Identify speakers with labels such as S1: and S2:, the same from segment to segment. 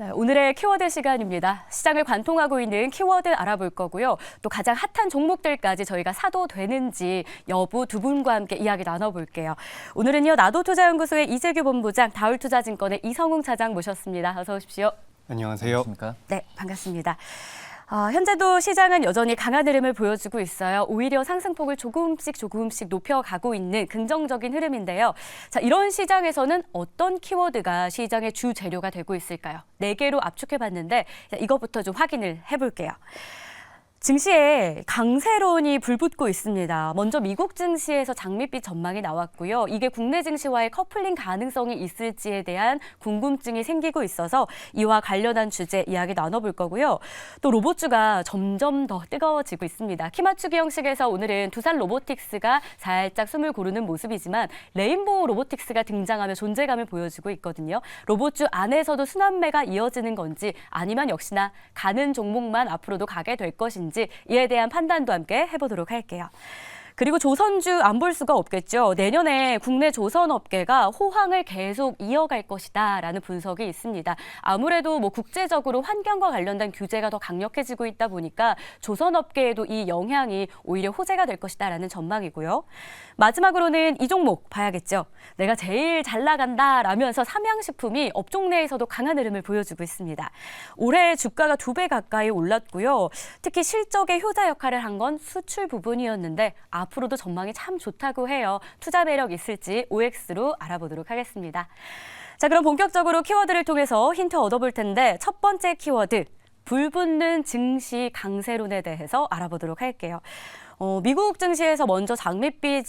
S1: 네, 오늘의 키워드 시간입니다. 시장을 관통하고 있는 키워드 알아볼 거고요. 또 가장 핫한 종목들까지 저희가 사도 되는지 여부 두 분과 함께 이야기 나눠볼게요. 오늘은요, 나도투자연구소의 이재규 본부장, 다울투자증권의 이성웅 차장 모셨습니다. 어서 오십시오.
S2: 안녕하세요.
S3: 안녕하십니까?
S1: 네, 반갑습니다. 현재도 시장은 여전히 강한 흐름을 보여주고 있어요. 오히려 상승폭을 조금씩 높여가고 있는 긍정적인 흐름인데요. 자, 이런 시장에서는 어떤 키워드가 시장의 주 재료가 되고 있을까요? 4개로 압축해봤는데 이것부터 좀 확인을 해볼게요. 증시에 강세론이 불붙고 있습니다. 먼저 미국 증시에서 장밋빛 전망이 나왔고요. 이게 국내 증시와의 커플링 가능성이 있을지에 대한 궁금증이 생기고 있어서 이와 관련한 주제 이야기 나눠볼 거고요. 또 로봇주가 점점 더 뜨거워지고 있습니다. 키 맞추기 형식에서 오늘은 두산 로보틱스가 살짝 숨을 고르는 모습이지만 레인보우 로보틱스가 등장하며 존재감을 보여주고 있거든요. 로봇주 안에서도 순환매가 이어지는 건지 아니면 역시나 가는 종목만 앞으로도 가게 될 것인지 이에 대한 판단도 함께 해보도록 할게요. 그리고 조선주 안 볼 수가 없겠죠. 내년에 국내 조선업계가 호황을 계속 이어갈 것이다라는 분석이 있습니다. 아무래도 국제적으로 환경과 관련된 규제가 더 강력해지고 있다 보니까 조선업계에도 이 영향이 오히려 호재가 될 것이다라는 전망이고요. 마지막으로는 이 종목 봐야겠죠. 내가 제일 잘 나간다라면서 삼양식품이 업종 내에서도 강한 흐름을 보여주고 있습니다. 올해 주가가 2배 가까이 올랐고요. 특히 실적의 효자 역할을 한 건 수출 부분이었는데 앞으로도 전망이 참 좋다고 해요. 투자 매력 있을지 OX로 알아보도록 하겠습니다. 자, 그럼 본격적으로 키워드를 통해서 힌트 얻어볼 텐데 첫 번째 키워드, 불붙는 증시 강세론에 대해서 알아보도록 할게요. 미국 증시에서 먼저 장밋빛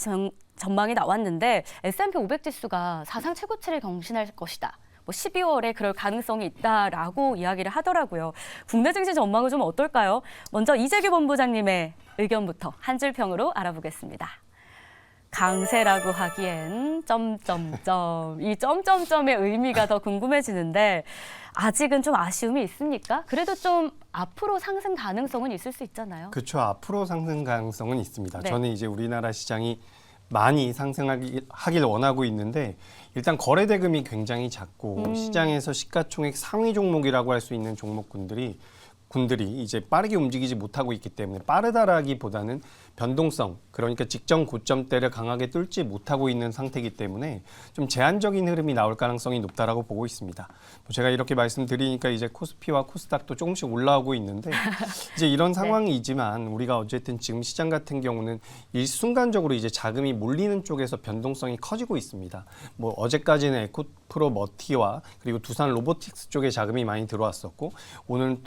S1: 전망이 나왔는데 S&P 500 지수가 사상 최고치를 경신할 것이다. 12월에 그럴 가능성이 있다라고 이야기를 하더라고요. 국내 증시 전망은 좀 어떨까요? 먼저 이재규 본부장님의 의견부터 한 줄 평으로 알아보겠습니다. 강세라고 하기엔 점점점, 이 점점점의 의미가 더 궁금해지는데 아직은 좀 아쉬움이 있습니까? 그래도 좀 앞으로 상승 가능성은 있을 수 있잖아요.
S2: 그렇죠. 앞으로 상승 가능성은 있습니다.
S1: 네.
S2: 저는 이제 우리나라 시장이 많이 상승하길 원하고 있는데 일단 거래 대금이 굉장히 작고 시장에서 시가총액 상위 종목이라고 할 수 있는 종목군들이 이제 빠르게 움직이지 못하고 있기 때문에 빠르다라기보다는 변동성, 그러니까 직전 고점대를 강하게 뚫지 못하고 있는 상태이기 때문에 좀 제한적인 흐름이 나올 가능성이 높다라고 보고 있습니다. 제가 이렇게 말씀드리니까 이제 코스피와 코스닥도 조금씩 올라오고 있는데 이제 이런 상황이지만 우리가 어쨌든 지금 시장 같은 경우는 일순간적으로 이제 자금이 몰리는 쪽에서 변동성이 커지고 있습니다. 어제까지는 에코프로 머티와 그리고 두산 로보틱스 쪽에 자금이 많이 들어왔었고 오늘은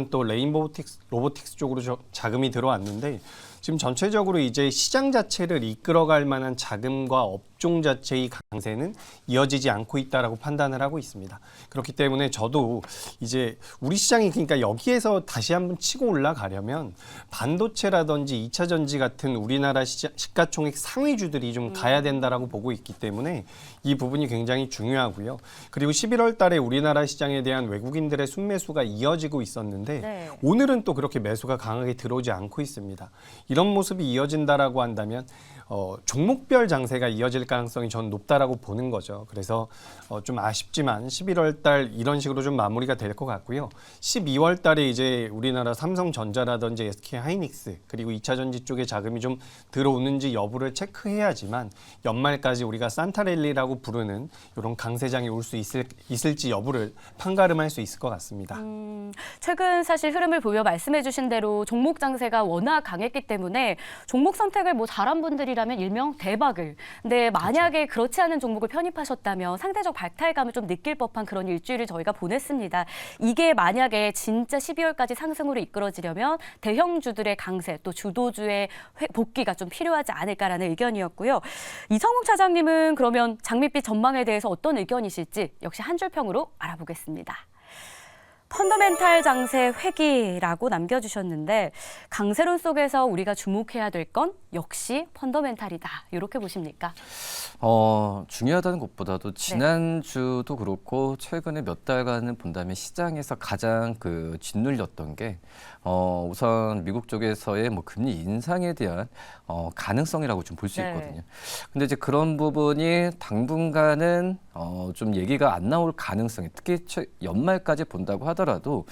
S2: 또 레인보우 로보틱스 쪽으로 자금이 들어왔는데 지금 전체적으로 이제 시장 자체를 이끌어갈 만한 자금과 업종 자체의 강세는 이어지지 않고 있다라고 판단을 하고 있습니다. 그렇기 때문에 저도 이제 우리 시장이 그러니까 여기에서 다시 한번 치고 올라가려면 반도체라든지 2차 전지 같은 우리나라 시가총액 상위주들이 좀 가야 된다라고 보고 있기 때문에 이 부분이 굉장히 중요하고요. 그리고 11월 달에 우리나라 시장에 대한 외국인들의 순매수가 이어지고 있었는데
S1: 네.
S2: 오늘은 또 그렇게 매수가 강하게 들어오지 않고 있습니다. 이런 모습이 이어진다라고 한다면 종목별 장세가 이어질 가능성이 전 높다라고 보는 거죠. 그래서 좀 아쉽지만 11월 달 이런 식으로 좀 마무리가 될 것 같고요. 12월 달에 이제 우리나라 삼성전자라든지 SK하이닉스 그리고 2차 전지 쪽에 자금이 좀 들어오는지 여부를 체크해야지만 연말까지 우리가 산타랠리라고 부르는 이런 강세장이 올 수 있을지 여부를 판가름할 수 있을 것 같습니다.
S1: 최근 사실 흐름을 보며 말씀해 주신 대로 종목 장세가 워낙 강했기 때문에 종목 선택을 잘한 분들이라면 일명 대박을. 근데 만약에 그렇지 않은 종목을 편입하셨다면 상대적 박탈감을 좀 느낄 법한 그런 일주일을 저희가 보냈습니다. 이게 만약에 진짜 12월까지 상승으로 이끌어지려면 대형주들의 강세 또 주도주의 복귀가 좀 필요하지 않을까라는 의견이었고요. 이성웅 차장님은 그러면 장밋빛 전망에 대해서 어떤 의견이실지 역시 한 줄 평으로 알아보겠습니다. 펀더멘탈 장세 회기라고 남겨주셨는데 강세론 속에서 우리가 주목해야 될 건 역시 펀더멘탈이다. 이렇게 보십니까?
S3: 중요하다는 것보다도 지난주도 그렇고 최근에 몇 달간은 본다면 시장에서 가장 짓눌렸던 게 우선 미국 쪽에서의 금리 인상에 대한 가능성이라고 좀 볼 수
S1: 네.
S3: 있거든요. 근데 이제 그런 부분이 당분간은 좀 얘기가 안 나올 가능성이 특히 연말까지 본다고 하더라도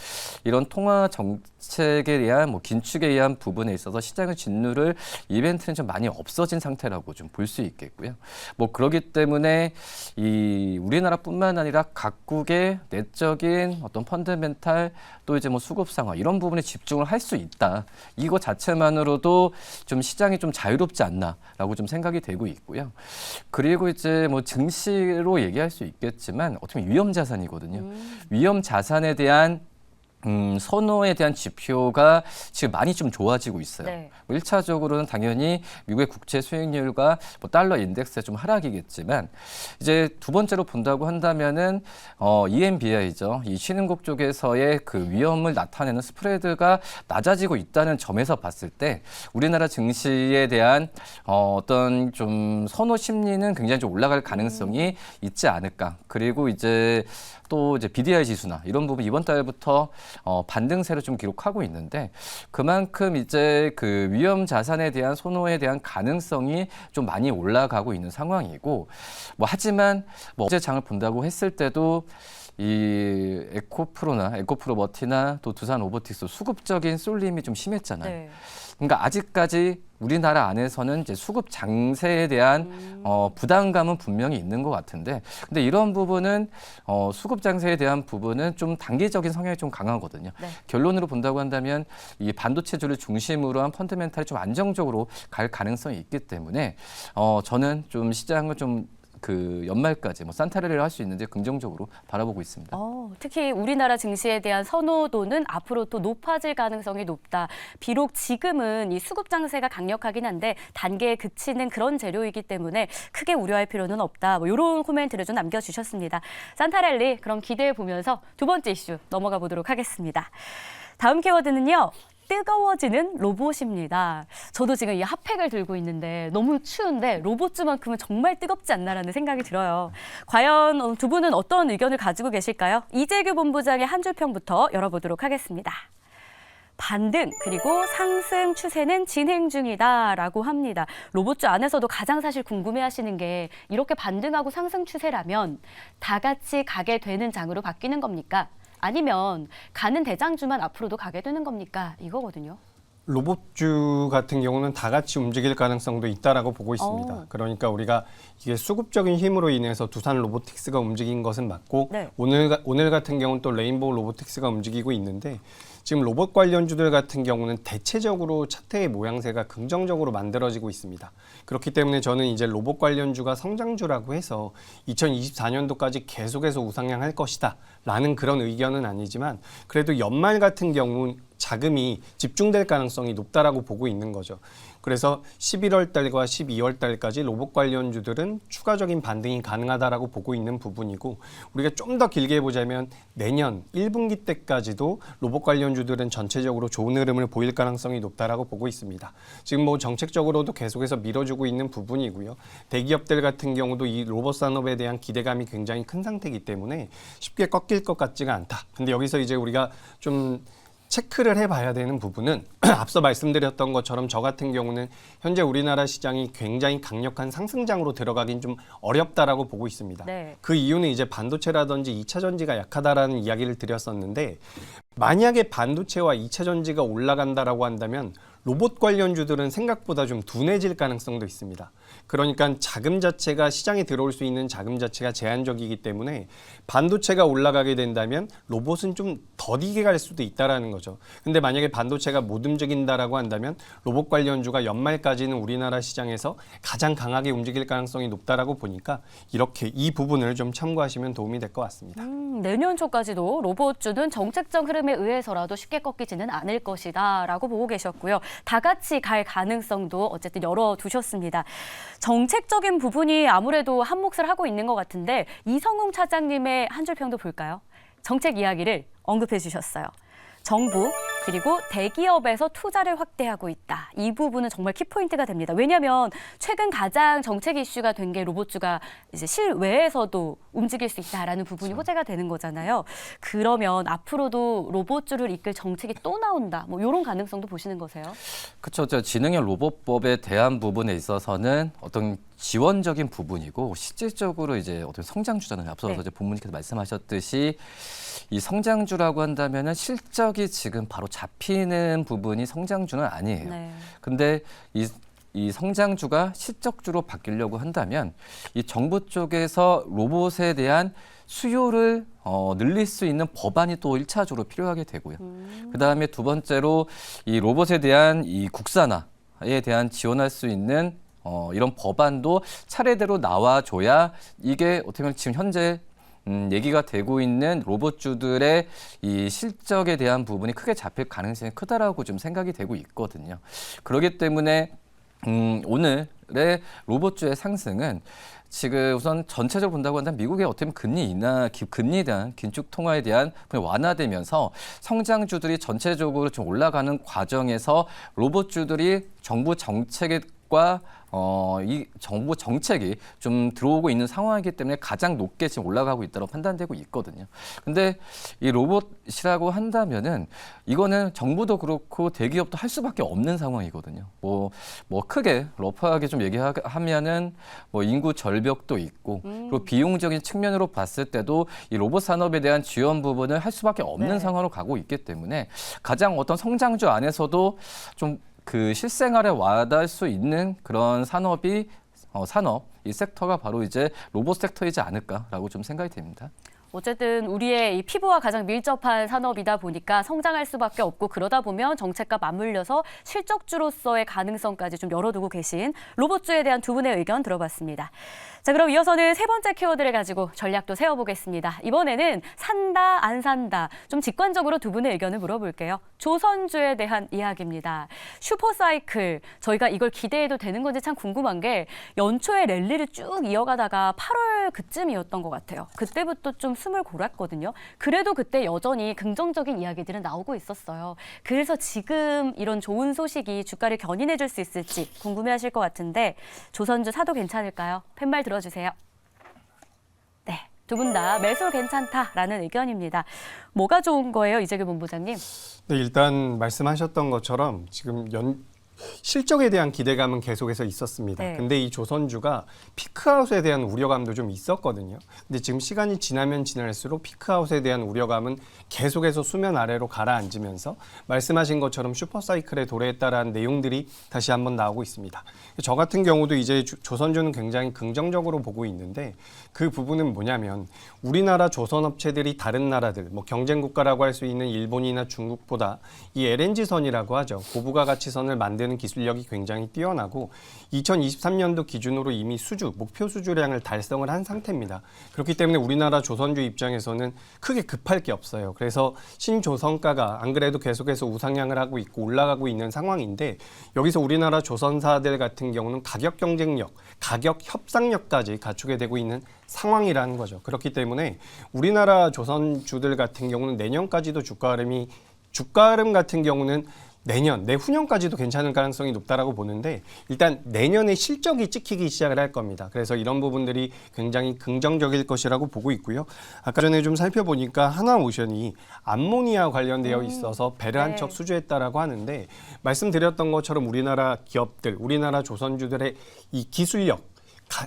S3: 이런 통화 정책에 대한 긴축에 의한 부분에 있어서 시장의 짓누를 이벤트는 좀 많이 없어진 상태라고 좀 볼 수 있겠고요. 그러기 때문에 이 우리나라뿐만 아니라 각국의 내적인 어떤 펀더멘탈 또 이제 수급 상황 이런 부분에 집중을 할 수 있다. 이거 자체만으로도 좀 시장이 좀 자유롭지 않나라고 좀 생각이 되고 있고요. 그리고 이제 증시로 얘기할 수 있겠지만 어떻게 보면 위험 자산이거든요. 위험 자산에 대한 선호에 대한 지표가 지금 많이 좀 좋아지고 있어요.
S1: 네.
S3: 1차적으로는 당연히 미국의 국채 수익률과 달러 인덱스의 좀 하락이겠지만 이제 두 번째로 본다고 한다면은 EMBI죠. 이 신흥국 쪽에서의 위험을 나타내는 스프레드가 낮아지고 있다는 점에서 봤을 때 우리나라 증시에 대한 어떤 좀 선호 심리는 굉장히 좀 올라갈 가능성이 있지 않을까. 그리고 이제 또 이제 BDI 지수나 이런 부분 이번 달부터 반등세를 좀 기록하고 있는데 그만큼 이제 위험 자산에 대한 선호에 대한 가능성이 좀 많이 올라가고 있는 상황이고 하지만 어제 장을 본다고 했을 때도 이 에코프로 머티나 또 두산 로보틱스 수급적인 쏠림이 좀 심했잖아요.
S1: 네.
S3: 그러니까 아직까지 우리나라 안에서는 이제 수급 장세에 대한 부담감은 분명히 있는 것 같은데, 근데 이런 부분은 수급 장세에 대한 부분은 좀 단기적인 성향이 좀 강하거든요.
S1: 네.
S3: 결론으로 본다고 한다면 이 반도체주를 중심으로 한 펀더멘탈이 좀 안정적으로 갈 가능성이 있기 때문에 저는 좀 시장을 좀 연말까지 산타레를 할 수 있는지 긍정적으로 바라보고 있습니다.
S1: 특히 우리나라 증시에 대한 선호도는 앞으로 또 높아질 가능성이 높다. 비록 지금은 이 수급 장세가 강력하긴 한데 단계에 그치는 그런 재료이기 때문에 크게 우려할 필요는 없다. 이런 코멘트를 좀 남겨주셨습니다. 산타랠리 그럼 기대해 보면서 두 번째 이슈 넘어가 보도록 하겠습니다. 다음 키워드는요. 뜨거워지는 로봇입니다. 저도 지금 이 핫팩을 들고 있는데 너무 추운데 로봇주만큼은 정말 뜨겁지 않나라는 생각이 들어요. 과연 두 분은 어떤 의견을 가지고 계실까요? 이재규 본부장의 한 줄평부터 열어보도록 하겠습니다. 반등 그리고 상승 추세는 진행 중이다라고 합니다. 로봇주 안에서도 가장 사실 궁금해하시는 게 이렇게 반등하고 상승 추세라면 다 같이 가게 되는 장으로 바뀌는 겁니까? 아니면 가는 대장주만 앞으로도 가게 되는 겁니까? 이거거든요.
S2: 로봇주 같은 경우는 다 같이 움직일 가능성도 있다라고 보고 있습니다. 그러니까 우리가 이게 수급적인 힘으로 인해서 두산 로보틱스가 움직인 것은 맞고
S1: 네.
S2: 오늘 같은 경우는 또 레인보우 로보틱스가 움직이고 있는데 지금 로봇 관련주들 같은 경우는 대체적으로 차트의 모양새가 긍정적으로 만들어지고 있습니다. 그렇기 때문에 저는 이제 로봇 관련주가 성장주라고 해서 2024년도까지 계속해서 우상향할 것이다 라는 그런 의견은 아니지만 그래도 연말 같은 경우 자금이 집중될 가능성이 높다라고 보고 있는 거죠. 그래서 11월 달과 12월 달까지 로봇 관련주들은 추가적인 반등이 가능하다라고 보고 있는 부분이고 우리가 좀 더 길게 보자면 내년 1분기 때까지도 로봇 관련주들은 전체적으로 좋은 흐름을 보일 가능성이 높다라고 보고 있습니다. 지금 정책적으로도 계속해서 밀어주고 있는 부분이고요. 대기업들 같은 경우도 이 로봇 산업에 대한 기대감이 굉장히 큰 상태이기 때문에 쉽게 꺾일 것 같지가 않다. 근데 여기서 이제 우리가 좀 체크를 해봐야 되는 부분은 앞서 말씀드렸던 것처럼 저 같은 경우는 현재 우리나라 시장이 굉장히 강력한 상승장으로 들어가긴 좀 어렵다라고 보고 있습니다.
S1: 네.
S2: 그 이유는 이제 반도체라든지 2차 전지가 약하다라는 이야기를 드렸었는데 만약에 반도체와 2차 전지가 올라간다라고 한다면 로봇 관련주들은 생각보다 좀 둔해질 가능성도 있습니다. 그러니까 자금 자체가 시장에 들어올 수 있는 자금 자체가 제한적이기 때문에 반도체가 올라가게 된다면 로봇은 좀 더디게 갈 수도 있다라는 거죠. 근데 만약에 반도체가 못 움직인다라고 한다면 로봇 관련주가 연말까지는 우리나라 시장에서 가장 강하게 움직일 가능성이 높다라고 보니까 이렇게 이 부분을 좀 참고하시면 도움이 될 것 같습니다.
S1: 내년 초까지도 로봇주는 정책적 흐름에 의해서라도 쉽게 꺾이지는 않을 것이다라고 보고 계셨고요. 다 같이 갈 가능성도 어쨌든 열어두셨습니다. 정책적인 부분이 아무래도 한 몫을 하고 있는 것 같은데 이성웅 차장님의 한 줄 평도 볼까요? 정책 이야기를 언급해 주셨어요. 정부 그리고 대기업에서 투자를 확대하고 있다. 이 부분은 정말 키포인트가 됩니다. 왜냐하면 최근 가장 정책 이슈가 된 게 로봇주가 이제 실외에서도 움직일 수 있다라는 부분이 호재가 되는 거잖아요. 그러면 앞으로도 로봇주를 이끌 정책이 또 나온다. 뭐 이런 가능성도 보시는 거세요?
S3: 그렇죠. 진흥형 로봇법에 대한 부분에 있어서는 어떤 지원적인 부분이고 실질적으로 이제 어떤 성장주잖아요. 앞서서
S1: 네.
S3: 이제 본문님께서 말씀하셨듯이 이 성장주라고 한다면은 실적이 지금 바로 잡히는 부분이 성장주는 아니에요.
S1: 네.
S3: 근데 이 성장주가 실적주로 바뀌려고 한다면 이 정부 쪽에서 로봇에 대한 수요를 늘릴 수 있는 법안이 또 1차적으로 필요하게 되고요. 그다음에 두 번째로 이 로봇에 대한 이 국산화에 대한 지원할 수 있는 이런 법안도 차례대로 나와줘야 이게 어떻게 보면 지금 현재 얘기가 되고 있는 로봇주들의 이 실적에 대한 부분이 크게 잡힐 가능성이 크다라고 좀 생각이 되고 있거든요. 그렇기 때문에 오늘의 로봇주의 상승은 지금 우선 전체적으로 본다고 한다면 미국의 어떻게 보면 금리에 대한 긴축 통화에 대한 완화되면서 성장주들이 전체적으로 좀 올라가는 과정에서 로봇주들이 정부 정책과 이 정부 정책이 좀 들어오고 있는 상황이기 때문에 가장 높게 지금 올라가고 있다고 판단되고 있거든요. 근데 이 로봇이라고 한다면은 이거는 정부도 그렇고 대기업도 할 수밖에 없는 상황이거든요. 뭐 크게 러프하게 좀 얘기하면은 뭐 인구 절벽도 있고 그리고 비용적인 측면으로 봤을 때도 이 로봇 산업에 대한 지원 부분을 할 수밖에 없는
S1: 네.
S3: 상황으로 가고 있기 때문에 가장 어떤 성장주 안에서도 좀 그 실생활에 와닿을 수 있는 그런 산업, 이 섹터가 바로 이제 로봇 섹터이지 않을까라고 좀 생각이 됩니다.
S1: 어쨌든 우리의 이 피부와 가장 밀접한 산업이다 보니까 성장할 수밖에 없고 그러다 보면 정책과 맞물려서 실적주로서의 가능성까지 좀 열어두고 계신 로봇주에 대한 두 분의 의견 들어봤습니다. 자, 그럼 이어서는 세 번째 키워드를 가지고 전략도 세워보겠습니다. 이번에는 산다, 안 산다. 좀 직관적으로 두 분의 의견을 물어볼게요. 조선주에 대한 이야기입니다. 슈퍼사이클, 저희가 이걸 기대해도 되는 건지 참 궁금한 게 연초에 랠리를 쭉 이어가다가 8월 그쯤이었던 것 같아요. 그때부터 좀 숨을 골았거든요. 그래도 그때 여전히 긍정적인 이야기들은 나오고 있었어요. 그래서 지금 이런 좋은 소식이 주가를 견인해 줄 수 있을지 궁금해하실 것 같은데 조선주 사도 괜찮을까요? 팻말 들어주세요. 네, 두 분 다 매수 괜찮다라는 의견입니다. 뭐가 좋은 거예요, 이재규 본부장님?
S2: 네, 일단 말씀하셨던 것처럼 지금 실적에 대한 기대감은 계속해서 있었습니다.
S1: 네.
S2: 근데 이 조선주가 피크아웃에 대한 우려감도 좀 있었거든요. 근데 지금 시간이 지나면 지날수록 피크아웃에 대한 우려감은 계속해서 수면 아래로 가라앉으면서 말씀하신 것처럼 슈퍼사이클에 도래했다라는 내용들이 다시 한번 나오고 있습니다. 저 같은 경우도 이제 조선주는 굉장히 긍정적으로 보고 있는데 그 부분은 뭐냐면 우리나라 조선업체들이 다른 나라들, 뭐 경쟁국가라고 할 수 있는 일본이나 중국보다 이 LNG선이라고 하죠. 고부가 가치선을 만드는 기술력이 굉장히 뛰어나고 2023년도 기준으로 이미 목표 수주량을 달성을 한 상태입니다. 그렇기 때문에 우리나라 조선주 입장에서는 크게 급할 게 없어요. 그래서 신조선가가 안 그래도 계속해서 우상향을 하고 있고 올라가고 있는 상황인데 여기서 우리나라 조선사들 같은 경우는 가격 경쟁력, 가격 협상력까지 갖추게 되고 있는 상황이라는 거죠. 그렇기 때문에 우리나라 조선주들 같은 경우는 내년까지도 주가 흐름 같은 경우는 내후년까지도 괜찮을 가능성이 높다라고 보는데 일단 내년에 실적이 찍히기 시작을 할 겁니다. 그래서 이런 부분들이 굉장히 긍정적일 것이라고 보고 있고요. 아까 전에 좀 살펴보니까 하나오션이 암모니아 관련되어 있어서 배를 한 척 수주했다라고 하는데 말씀드렸던 것처럼 우리나라 기업들, 우리나라 조선주들의 이 기술력,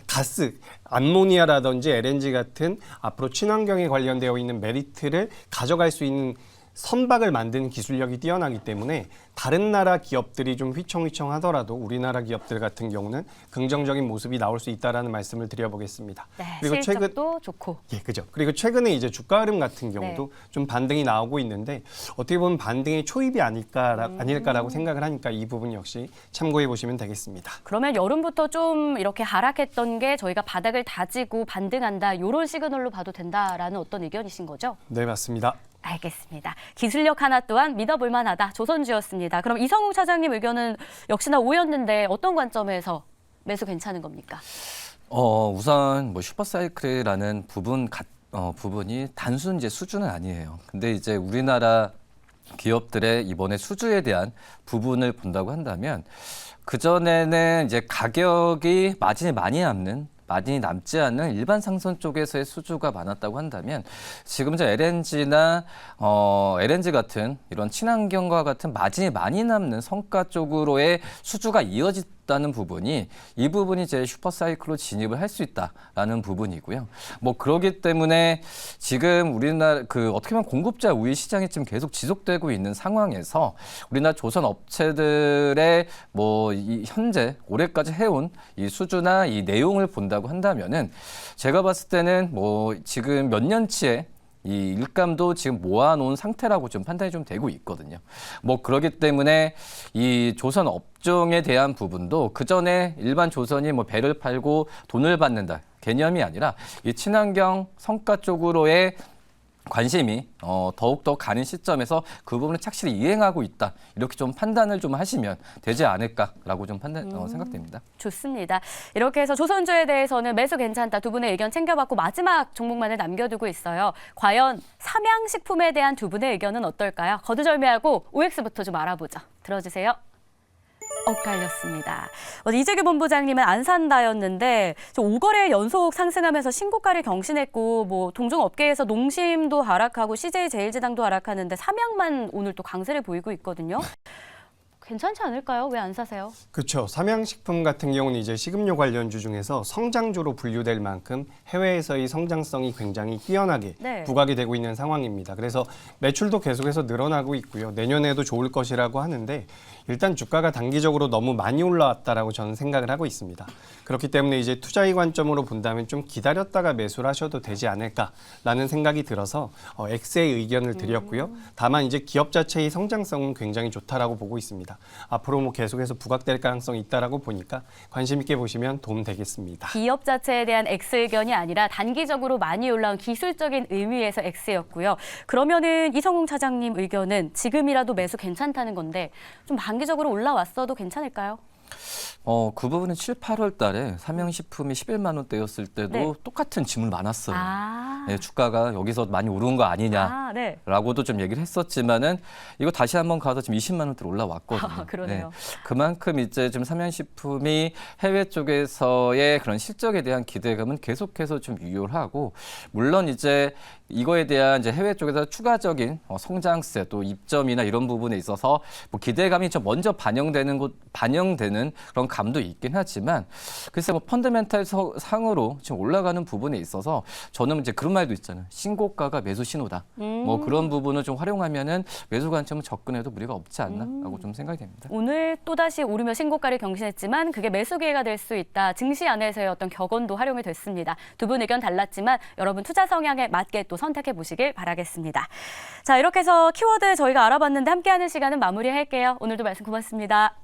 S2: 가스, 암모니아라든지 LNG 같은 앞으로 친환경에 관련되어 있는 메리트를 가져갈 수 있는 선박을 만드는 기술력이 뛰어나기 때문에 다른 나라 기업들이 좀 휘청휘청하더라도 우리나라 기업들 같은 경우는 긍정적인 모습이 나올 수 있다라는 말씀을 드려보겠습니다.
S1: 네,
S2: 그리고
S1: 실적도 좋고.
S2: 예, 그죠. 그리고 최근에 이제 주가 흐름 같은 경우도 좀 반등이 나오고 있는데 어떻게 보면 반등의 초입이 아닐까라고 생각을 하니까 이 부분 역시 참고해 보시면 되겠습니다.
S1: 그러면 여름부터 좀 이렇게 하락했던 게 저희가 바닥을 다지고 반등한다 이런 시그널로 봐도 된다라는 어떤 의견이신 거죠?
S2: 네, 맞습니다.
S1: 알겠습니다. 기술력 하나 또한 믿어볼 만하다. 조선주였습니다. 그럼 이성웅 차장님 의견은 역시나 오였는데 어떤 관점에서 매수 괜찮은 겁니까?
S3: 우선 뭐 슈퍼사이클이라는 부분 부분이 단순 이제 수주는 아니에요. 근데 이제 우리나라 기업들의 이번에 수주에 대한 부분을 본다고 한다면 그전에는 이제 가격이 마진이 남지 않는 일반 상선 쪽에서의 수주가 많았다고 한다면 지금 이제 LNG 같은 이런 친환경과 같은 마진이 많이 남는 성가 쪽으로의 수주가 이어졌다는 부분이 이 부분이 이제 슈퍼사이클로 진입을 할 수 있다라는 부분이고요. 뭐 그러기 때문에 지금 우리나라 어떻게 보면 공급자 우위 시장이 지금 계속 지속되고 있는 상황에서 우리나라 조선 업체들의 이 현재 올해까지 해온 이 수주나 이 내용을 본다고 한다면은 제가 봤을 때는 지금 몇 년치의 이 일감도 지금 모아놓은 상태라고 좀 판단이 좀 되고 있거든요. 그러기 때문에 이 조선 업종에 대한 부분도 그 전에 일반 조선이 배를 팔고 돈을 받는다 개념이 아니라 이 친환경 성과 쪽으로의 관심이 더욱더 가는 시점에서 그 부분을 착실히 이행하고 있다. 이렇게 좀 판단을 좀 하시면 되지 않을까라고 좀 생각됩니다.
S1: 좋습니다. 이렇게 해서 조선주에 대해서는 매수 괜찮다. 두 분의 의견 챙겨봤고 마지막 종목만을 남겨두고 있어요. 과연 삼양식품에 대한 두 분의 의견은 어떨까요? 거두절미하고 OX부터 좀 알아보죠. 들어주세요. 엇갈렸습니다. 이재규 본부장님은 안 산다였는데 5거래 연속 상승하면서 신고가를 경신했고 동종업계에서 농심도 하락하고 CJ제일제당도 하락하는데 삼양만 오늘 또 강세를 보이고 있거든요. 괜찮지 않을까요? 왜 안 사세요?
S2: 그렇죠. 삼양식품 같은 경우는 이제 식음료 관련주 중에서 성장주로 분류될 만큼 해외에서의 성장성이 굉장히 뛰어나게
S1: 네.
S2: 부각이 되고 있는 상황입니다. 그래서 매출도 계속해서 늘어나고 있고요. 내년에도 좋을 것이라고 하는데 일단 주가가 단기적으로 너무 많이 올라왔다라고 저는 생각을 하고 있습니다. 그렇기 때문에 이제 투자의 관점으로 본다면 좀 기다렸다가 매수를 하셔도 되지 않을까라는 생각이 들어서 X의 의견을 드렸고요. 다만 이제 기업 자체의 성장성은 굉장히 좋다라고 보고 있습니다. 앞으로 계속해서 부각될 가능성이 있다라고 보니까 관심 있게 보시면 도움 되겠습니다.
S1: 기업 자체에 대한 X 의견이 아니라 단기적으로 많이 올라온 기술적인 의미에서 X였고요. 그러면은 이성웅 차장님 의견은 지금이라도 매수 괜찮다는 건데 좀 단기적으로 올라왔어도 괜찮을까요?
S3: 그 부분은 7, 8월 달에 삼양식품이 11만 원대였을 때도
S1: 네.
S3: 똑같은 질문 많았어요.
S1: 아,
S3: 네, 주가가 여기서 많이 오른 거 아니냐.
S1: 네.
S3: 라고도 좀 얘기를 했었지만은 이거 다시 한번 가서 지금 20만 원대로 올라왔거든요.
S1: 그러네요.
S3: 그만큼 이제 지금 삼양식품이 해외 쪽에서의 그런 실적에 대한 기대감은 계속해서 좀 유효하고 물론 이제 이거에 대한 이제 해외 쪽에서 추가적인 성장세 또 입점이나 이런 부분에 있어서 기대감이 좀 먼저 반영되는 그런 감도 있긴 하지만 글쎄 펀더멘탈 상으로 지금 올라가는 부분에 있어서 저는 이제 그런 말도 있잖아요. 신고가가 매수 신호다. 그런 부분을 좀 활용하면은 매수 관점은 접근해도 무리가 없지 않나라고 좀 생각이 됩니다.
S1: 오늘 또다시 오르며 신고가를 경신했지만 그게 매수 기회가 될 수 있다. 증시 안에서의 어떤 격언도 활용이 됐습니다. 두 분 의견 달랐지만 여러분 투자 성향에 맞게 또 선택해 보시길 바라겠습니다. 자, 이렇게 해서 키워드 저희가 알아봤는데 함께하는 시간은 마무리할게요. 오늘도 말씀 고맙습니다.